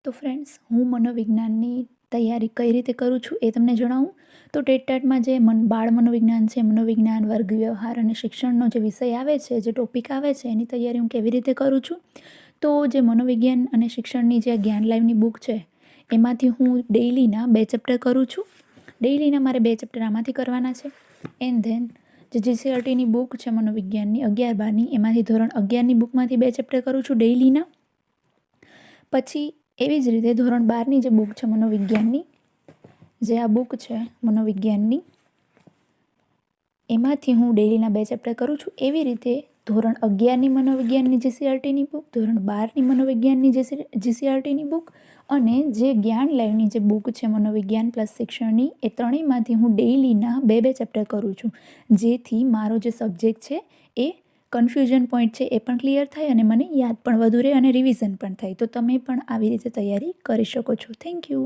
તો ફ્રેન્ડ્સ, હું મનોવિજ્ઞાનની તૈયારી કઈ રીતે કરું છું એ તમને જણાવું. તો ટેટમાં જે બાળ મનોવિજ્ઞાન છે, મનોવિજ્ઞાન, વર્ગ વ્યવહાર અને શિક્ષણનો જે વિષય આવે છે, જે ટોપિક આવે છે, એની તૈયારી હું કેવી રીતે કરું છું. તો જે મનોવિજ્ઞાન અને શિક્ષણની જે જ્ઞાન લાઈવની બુક છે, એમાંથી હું ડેઇલીના 2 ચેપ્ટર કરું છું. ડેઇલીના મારે 2 ચેપ્ટર આમાંથી કરવાના છે. એન્ડ ધેન જે જીસીઆરટીની બુક છે મનોવિજ્ઞાનની 11-12ની, એમાંથી ધોરણ 11ની બુકમાંથી 2 ચેપ્ટર કરું છું ડેઇલીના. પછી એવી જ રીતે ધોરણ 12ની જે બુક છે મનોવિજ્ઞાનની, જે આ બુક છે મનોવિજ્ઞાનની, એમાંથી હું ડેઇલીના 2 ચેપ્ટર કરું છું. એવી રીતે ધોરણ 11ની મનોવિજ્ઞાનની જીસીઆરટીની બુક, ધોરણ 12ની મનોવિજ્ઞાનની જીસીઆરટીની બુક અને જે જ્ઞાન લાઈવની જે બુક છે મનોવિજ્ઞાન પ્લસ શિક્ષણની, એ ત્રણેયમાંથી હું ડેઇલીના 2-2 ચેપ્ટર કરું છું. જેથી મારો જે સબ્જેક્ટ છે એ કન્ફ્યુઝન પોઈન્ટ છે એ પણ ક્લિયર થાય અને મને યાદ પણ વધુ રહે અને રિવિઝન પણ થાય. તો તમે પણ આવી રીતે તૈયારી કરી શકો છો. Thank you.